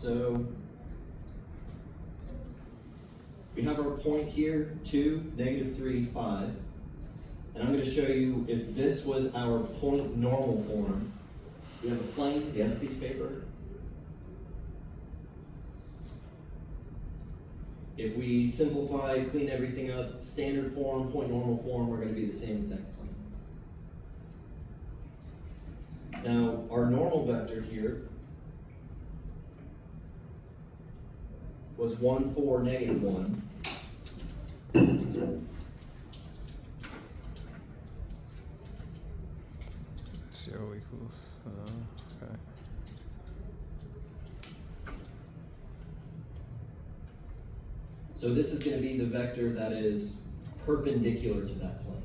So we have our point here, 2, -3, 5. And I'm going to show you if this was our point normal form. We have a plane, we have a piece of paper. If we simplify, clean everything up, standard form, point normal form, we're going to be the same exact plane. Now, our normal vector here was 1, 4, -1. So equals, okay. So this is going to be the vector that is perpendicular to that plane.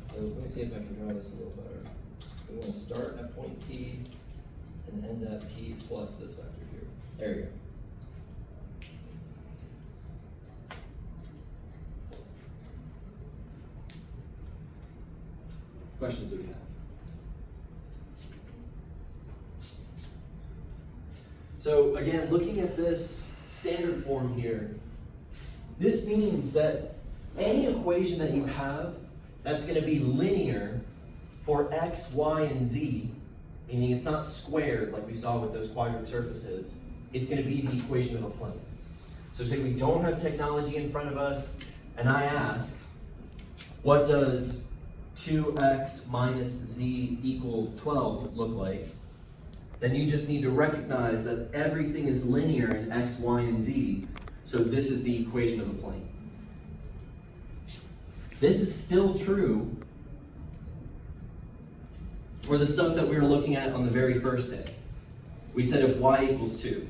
So let me see if I can draw this a little better. We want to start at point P and end at P plus this vector here. There you go. Questions that we have? So again, looking at this standard form here, this means that any equation that you have that's going to be linear for x, y, and z, meaning it's not squared like we saw with those quadratic surfaces, it's going to be the equation of a plane. So say we don't have technology in front of us, and I ask, what does 2x minus z equal 12 look like? Then you just need to recognize that everything is linear in x, y, and z, so this is the equation of a plane. This is still true for the stuff that we were looking at on the very first day. We said if y equals 2.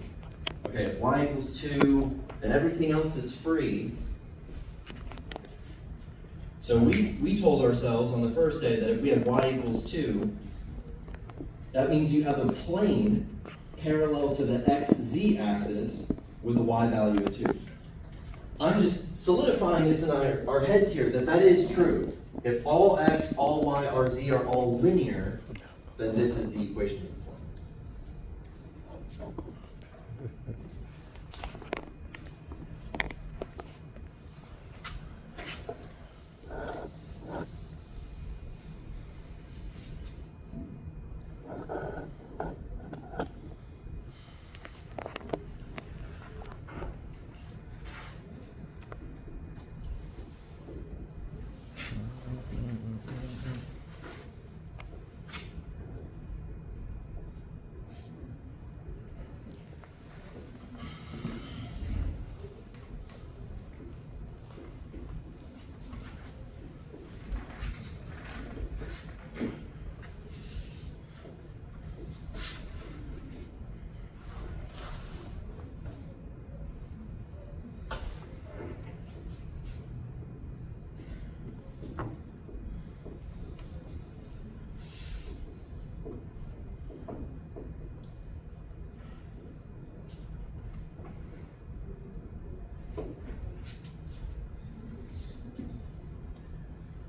Okay, if y equals 2, then everything else is free. So we told ourselves on the first day that if we had y equals 2, that means you have a plane parallel to the xz axis with a y value of 2. I'm just solidifying this in our heads here, that is true. If all x, all y, or z are all linear, then this is the equation of the plane.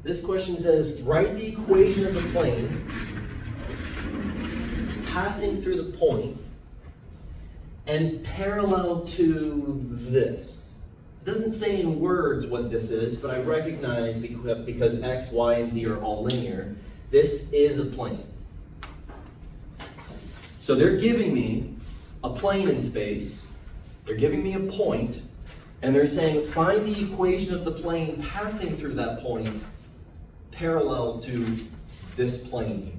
This question says, write the equation of the plane passing through the point and parallel to this. It doesn't say in words what this is, but I recognize because x, y, and z are all linear, this is a plane. So they're giving me a plane in space, they're giving me a point, and they're saying find the equation of the plane passing through that point parallel to this plane here.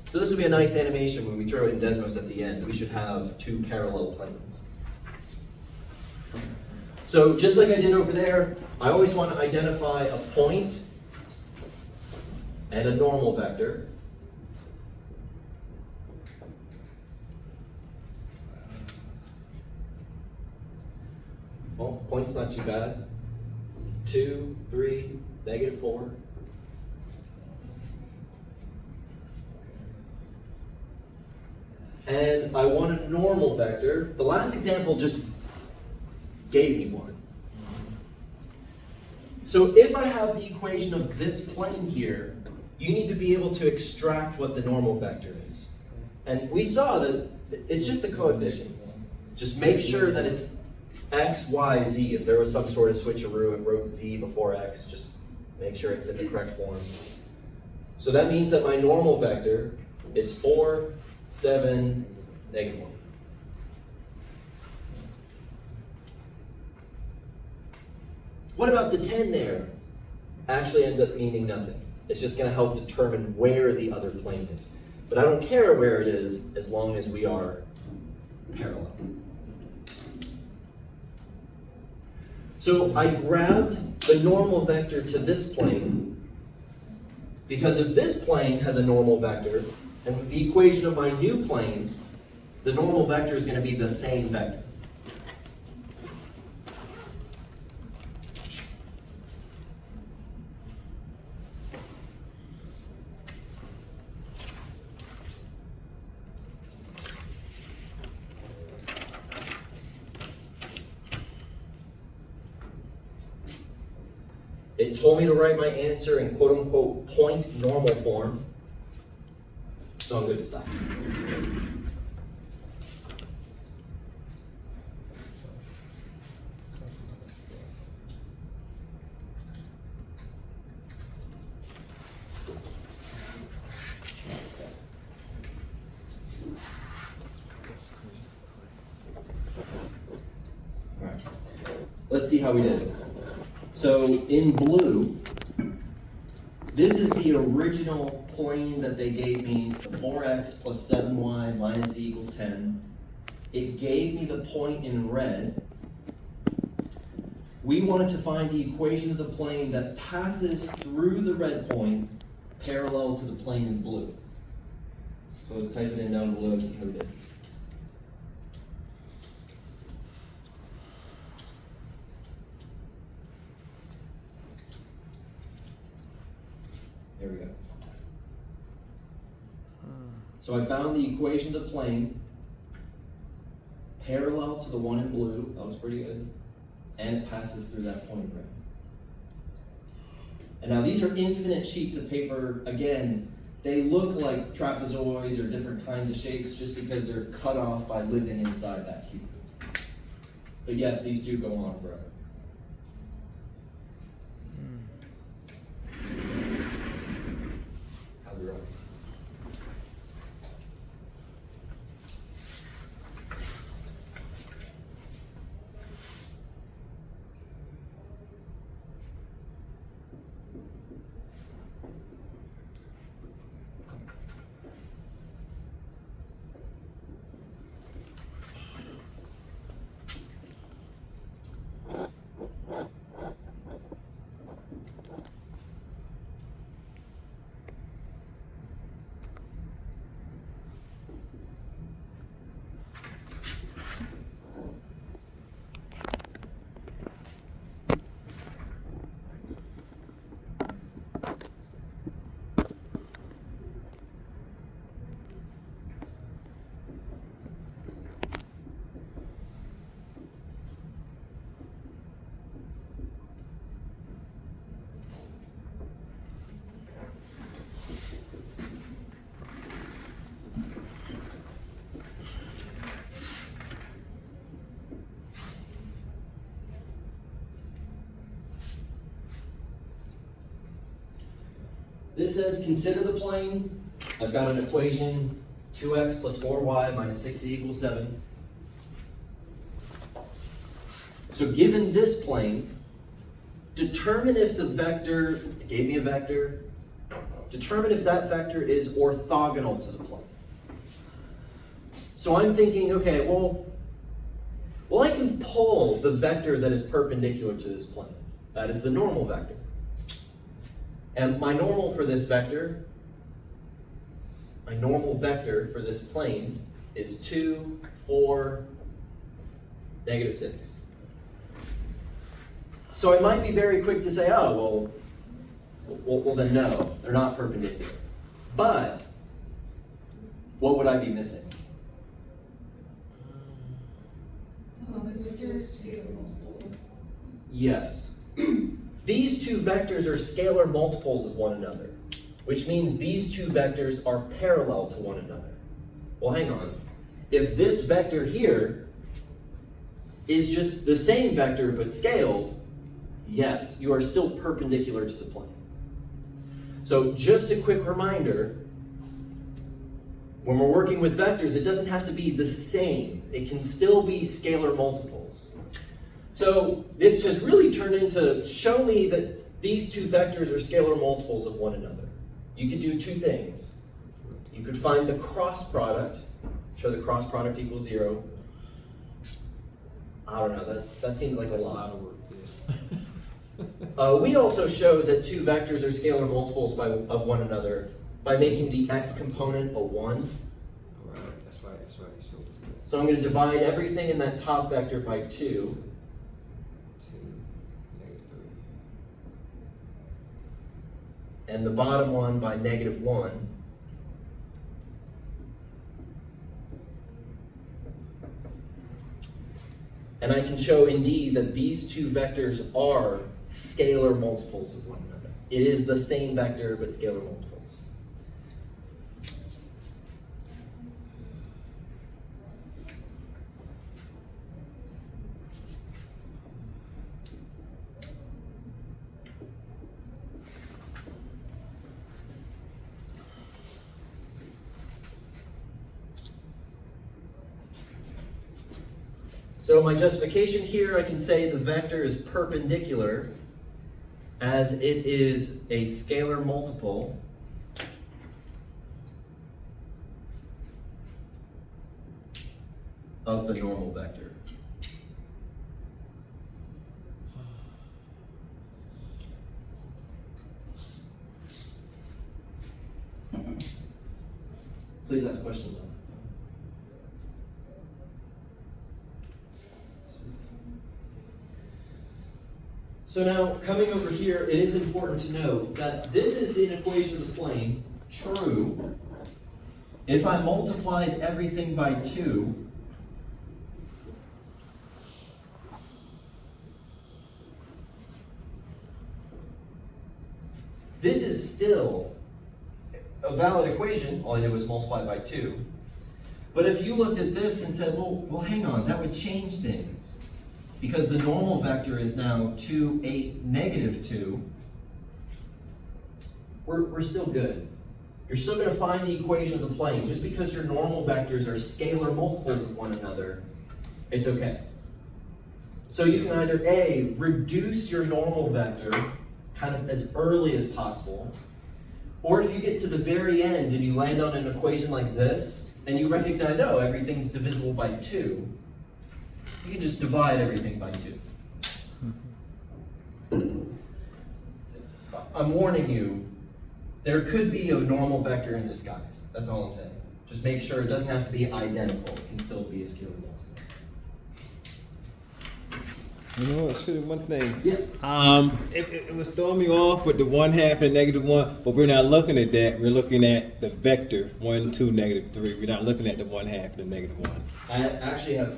So this would be a nice animation when we throw it in Desmos at the end. We should have two parallel planes. So just like I did over there, I always want to identify a point and a normal vector. Well, point's not too bad. 2, 3, -4. And I want a normal vector. The last example just gave me one. So if I have the equation of this plane here, you need to be able to extract what the normal vector is. And we saw that it's just the coefficients. Just make sure that it's x, y, z. If there was some sort of switcheroo and wrote z before x, just make sure it's in the correct form. So that means that my normal vector is 4, 7, negative 1. What about the 10 there? Actually ends up meaning nothing. It's just going to help determine where the other plane is. But I don't care where it is as long as we are parallel. So I grabbed the normal vector to this plane because if this plane has a normal vector, and the equation of my new plane, the normal vector is going to be the same vector. It told me to write my answer in quote-unquote point normal form, so I'm good to stop. All right. Let's see how we did. So in blue, this is the original plane that they gave me, 4x plus 7y minus z equals 10. It gave me the point in red. We wanted to find the equation of the plane that passes through the red point parallel to the plane in blue. So let's type it in down below and see how we did. There we go. So I found the equation of the plane parallel to the one in blue. That was pretty good. And it passes through that point in red. And now these are infinite sheets of paper. Again, they look like trapezoids or different kinds of shapes just because they're cut off by living inside that cube. But yes, these do go on forever. How'd we roll? This says consider the plane. I've got an equation 2x plus 4y minus 6z equals 7. So given this plane, determine if the vector, it gave me a vector, determine if that vector is orthogonal to the plane. So I'm thinking, okay, well I can pull the vector that is perpendicular to this plane. That is the normal vector. And my normal for this vector, my normal vector for this plane is 2, 4, negative 6. So I might be very quick to say, oh, well then no, they're not perpendicular. But what would I be missing? Yes. These two vectors are scalar multiples of one another, which means these two vectors are parallel to one another. Well, hang on. If this vector here is just the same vector but scaled, yes, you are still perpendicular to the plane. So just a quick reminder, when we're working with vectors, it doesn't have to be the same. It can still be scalar multiples. So this has really turned into show me that these two vectors are scalar multiples of one another. You could do two things. You could find the cross product, show the cross product equals 0. I don't know, that seems like a lot of work, yeah. We also show that two vectors are scalar multiples of one another by making the x component a 1. Right, that's right, you showed us that. So I'm going to divide everything in that top vector by 2. 2, -3. And the bottom one by -1. And I can show indeed that these two vectors are scalar multiples of one another. It is the same vector, but scalar multiples. So my justification here, I can say the vector is perpendicular as it is a scalar multiple of the normal vector. Please ask questions on that. So now, coming over here, it is important to note that this is an equation of the plane, true, if I multiplied everything by 2, this is still a valid equation. All I did was multiply by 2. But if you looked at this and said, well, hang on, that would change things. Because the normal vector is now 2, 8, -2, we're still good. You're still going to find the equation of the plane. Just because your normal vectors are scalar multiples of one another, it's okay. So you can either A, reduce your normal vector kind of as early as possible, or if you get to the very end and you land on an equation like this, and you recognize, oh, everything's divisible by 2, you can just divide everything by 2. I'm warning you, there could be a normal vector in disguise. That's all I'm saying. Just make sure it doesn't have to be identical. It can still be a scalar multiple. You know, it's one thing. Yeah. It was throwing me off with the 1/2 and -1, but we're not looking at that. We're looking at the vector 1, 2, -3. We're not looking at the 1/2 and the -1. I actually have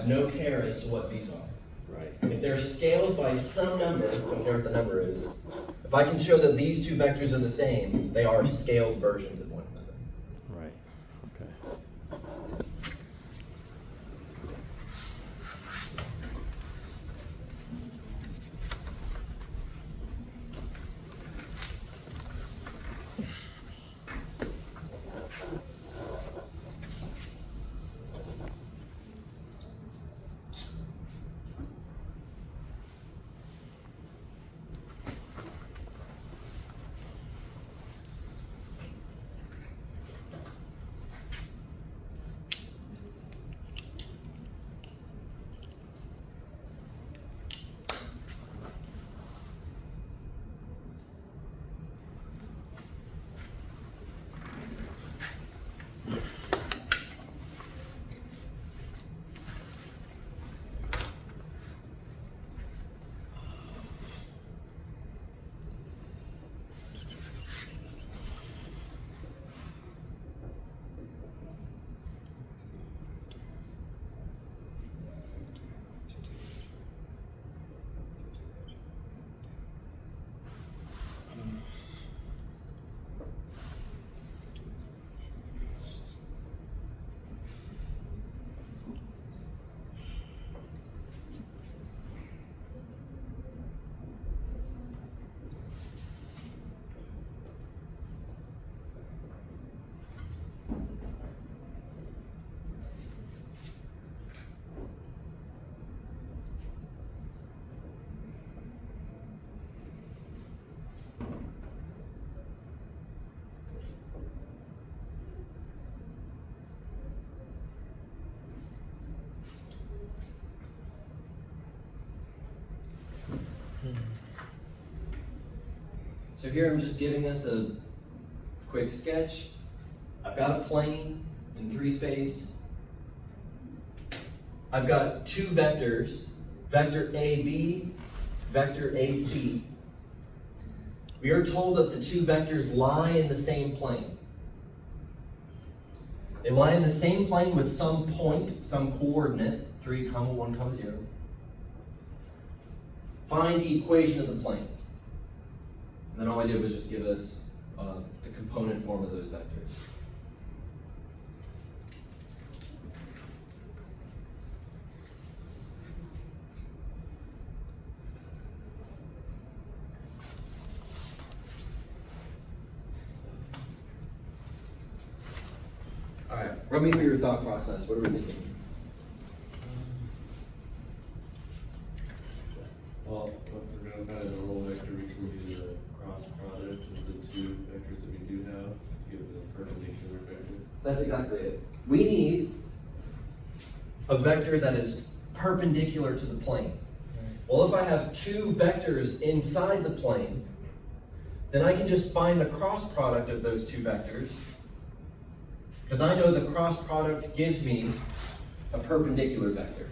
no care as to what these are. Right. If they're scaled by some number, I don't care what the number is, if I can show that these two vectors are the same, they are scaled versions of one another. Right. Okay. So here I'm just giving us a quick sketch. I've got a plane in 3 space. I've got 2 vectors, vector AB, vector AC. We are told that the 2 vectors lie in the same plane. They lie in the same plane with some point, some coordinate, 3, 1, 0. Find the equation of the plane. And then all I did was just give us the component form of those vectors. All right, run me through your thought process. What are we thinking? Well, if we're going to find a normal vector, we can use a cross product of the 2 vectors that we do have to give the perpendicular vector. That's exactly it. We need a vector that is perpendicular to the plane. Well, if I have 2 vectors inside the plane, then I can just find the cross product of those 2 vectors, because I know the cross product gives me a perpendicular vector.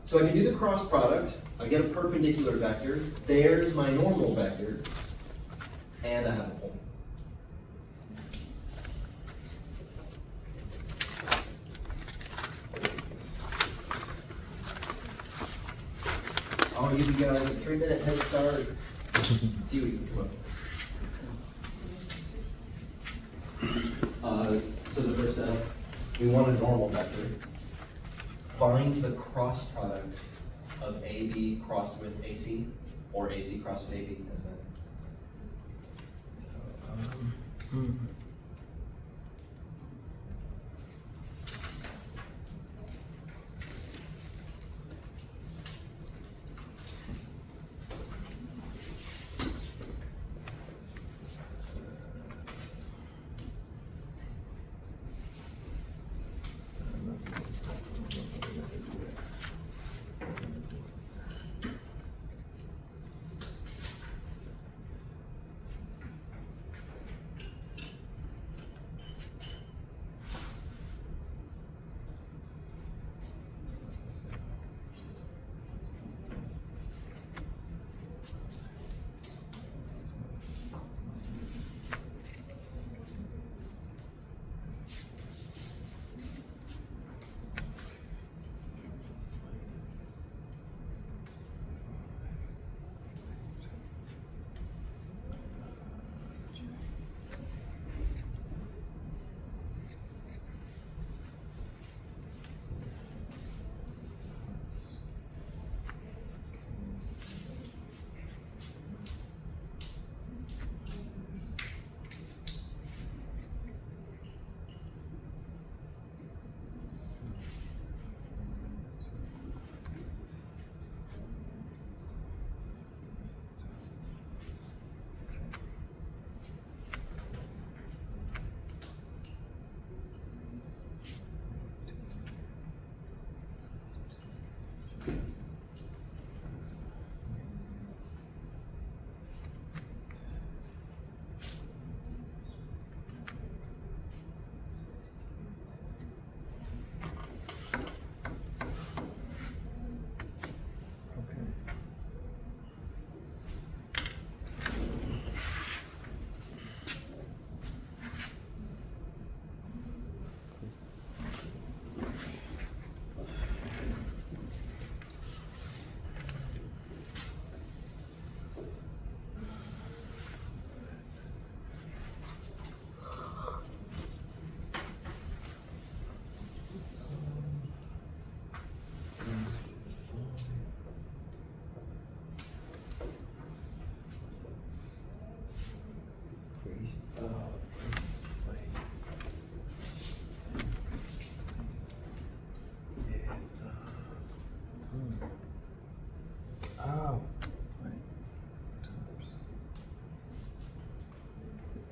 So I can do the cross product, I get a perpendicular vector, there's my normal vector, and I have a point. I want to give you guys a 3-minute head start. See what you can come up. So the first step, we want a normal vector. Find the cross product of AB crossed with AC, or AC crossed with AB, as meant.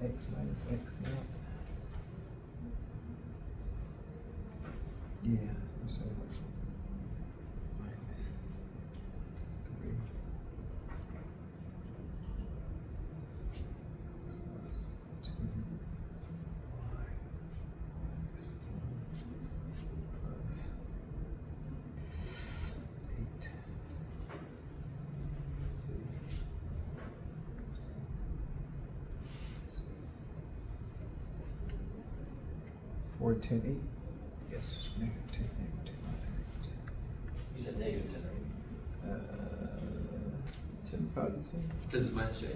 X minus X naught. Yeah, so minus. 4, 10, 8. Yes, negative 10, negative 10, You said negative 10, right? 7, positive 7. Because it's minus j.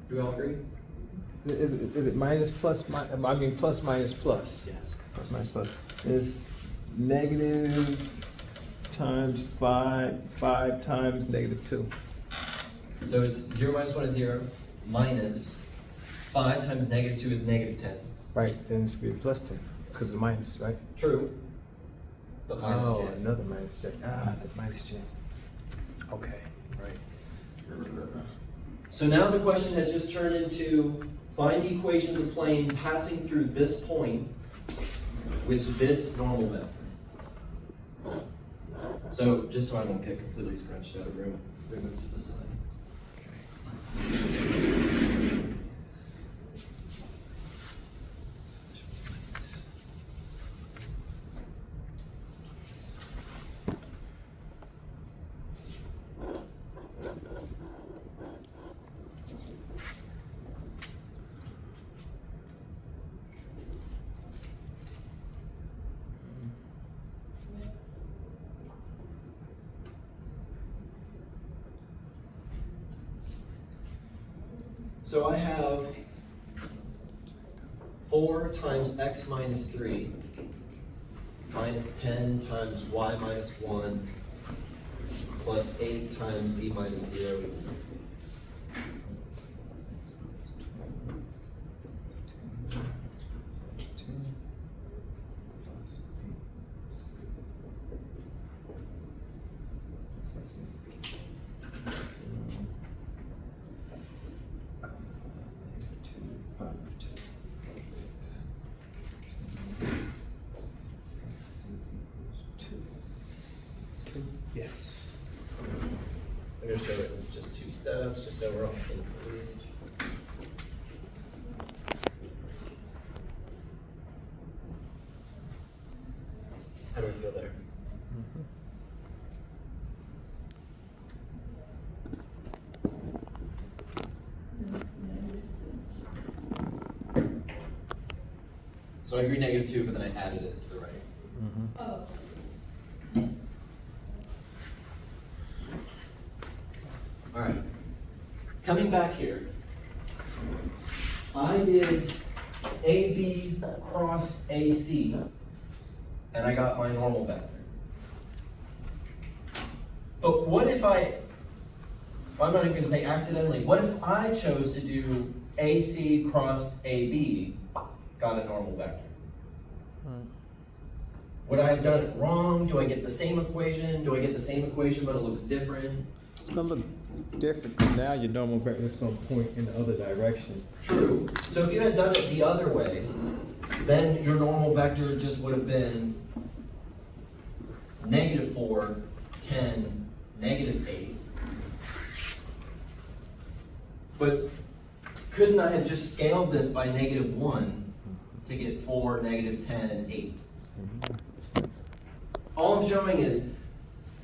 Do we all agree? Is it minus plus, I mean plus minus plus? Yes. Plus minus plus. It's negative times 5, 5 times negative 2. So it's 0 minus 1 is 0, minus 5 times negative 2 is negative 10. Right, then it's be plus 10, because of minus, right? True. But minus Oh, j. another minus j. Ah, that minus j. Okay, right. So now the question has just turned into find the equation of the plane passing through this point with this normal vector. So just so I don't get completely scrunched out of room, remove to the side. So I have 4 times x minus 3 minus 10 times y minus 1 plus 8 times z minus 0 equals 2. Yes. I'm going to show it in just 2 steps, just so we're on the same page. How do we feel there? So I agree -2, but then I added it to the right. Oh. All right. Coming back here, I did AB cross AC, and I got my normal vector. But what if I'm not even going to say accidentally, what if I chose to do AC cross AB, got a normal vector? Would I have done it wrong? Do I get the same equation? Do I get the same equation but it looks different? It's gonna look different, because now your normal vector is gonna point in the other direction. True. So if you had done it the other way, then your normal vector just would have been -4, 10, -8. But couldn't I have just scaled this by -1 to get 4, -10, and 8? All I'm showing is,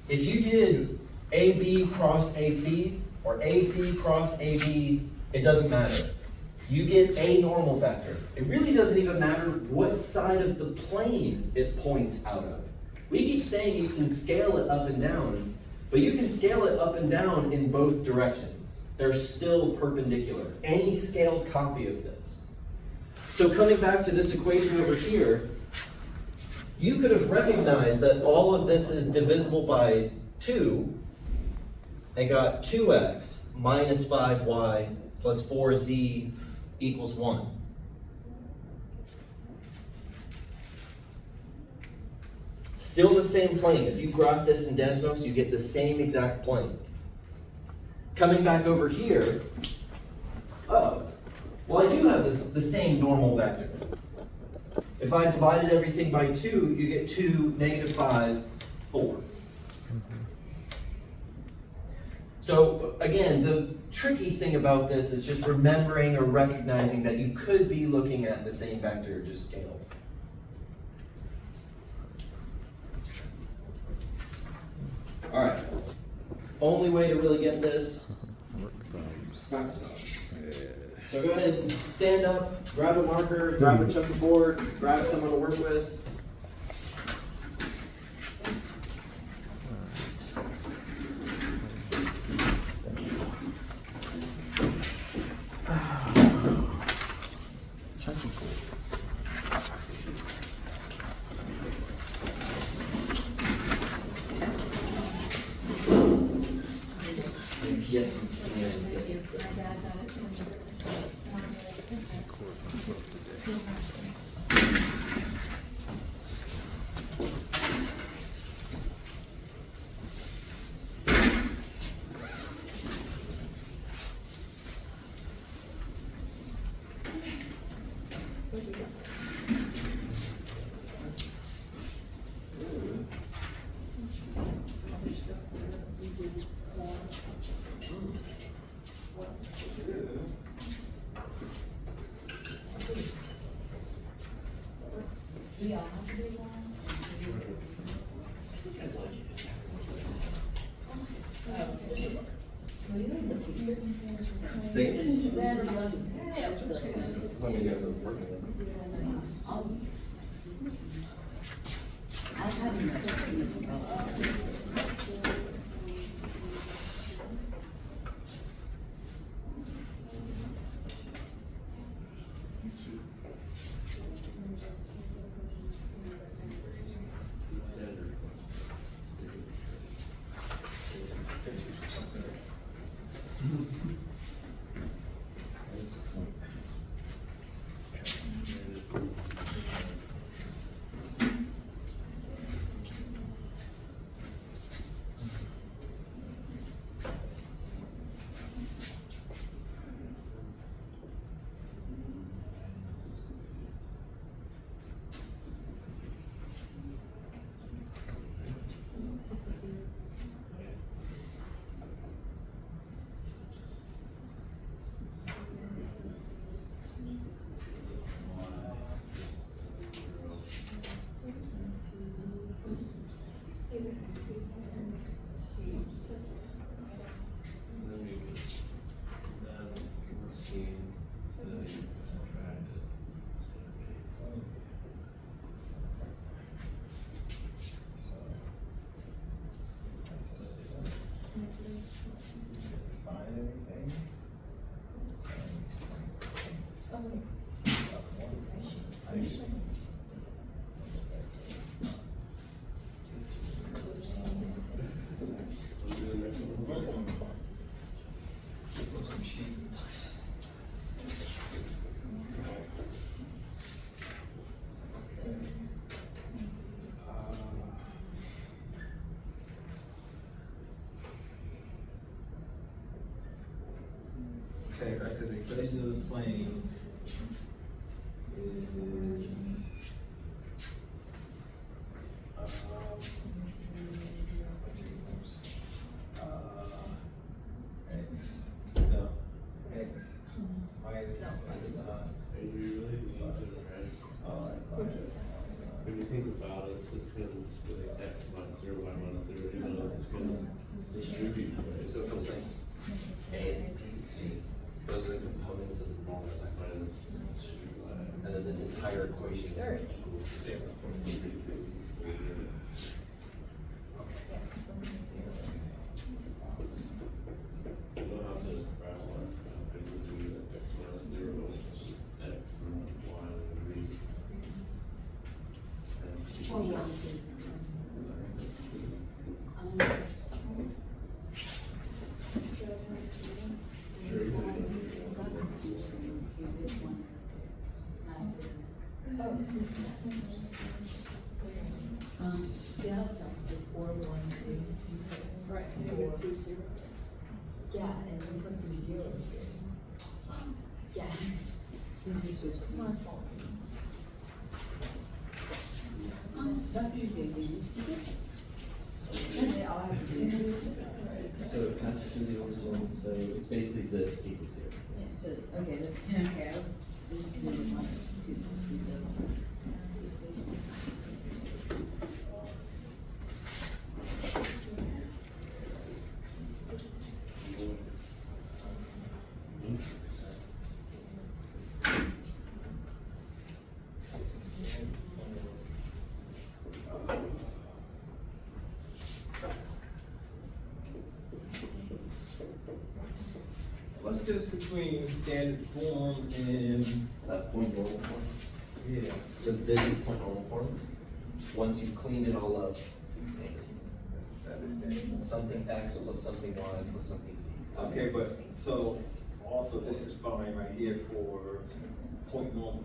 if you did AB cross AC or AC cross AB, it doesn't matter. You get a normal vector. It really doesn't even matter what side of the plane it points out of. We keep saying you can scale it up and down, but you can scale it up and down in both directions. They're still perpendicular. Any scaled copy of this. So coming back to this equation over here, you could have recognized that all of this is divisible by 2 and got 2x minus 5y plus 4z equals 1. Still the same plane. If you graph this in Desmos, you get the same exact plane. Coming back over here, oh, well I do have the same normal vector. If I divided everything by 2, you get 2, -5, 4. So again, the tricky thing about this is just remembering or recognizing that you could be looking at the same vector, just scaled. All right. Only way to really get this, Work the problems. So go ahead and stand up, grab a marker, grab a chunk of board, grab someone to work with. Yes, you can. Record myself today. Six. As long as you guys are working with it. Okay, right, because the equation of the plane is x minus x naught. And you really need to when you think about it, it's gonna just be like x minus 0, y minus 0, you know, it's gonna distribute, right? So a couple things. A, B, C. Those are the components of the normal Minus 2, and then this entire equation equals 0. You don't have to rationalize kind of thing, it's gonna be like x minus 0, which is just x, and then y, and then See how it's just 4, 1, 2. Right. 4, 2, 0. Yeah, and then put the 0 here. Yeah. You just switch the one. Don't you think is this? So it passes through the origin, so it's basically this equals 0. So, okay, that's, okay, I was, this is the 1, 2, 3, just between standard form and, That point normal form. yeah. So this is point normal form. Once you've cleaned it all up, something x plus something y plus something z. Okay, but, so, also this is fine right here for point normal.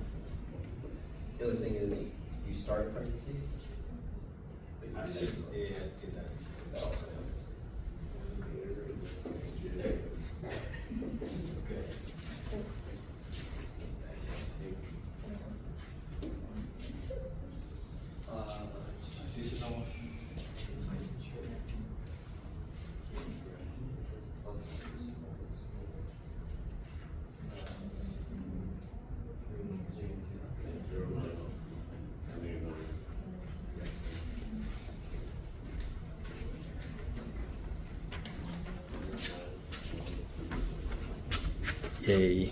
The other thing is, you start parentheses. But I you should, yeah, do that. that also happens. There. Okay. Additional. This is plus Zero minus, and then another. Yay.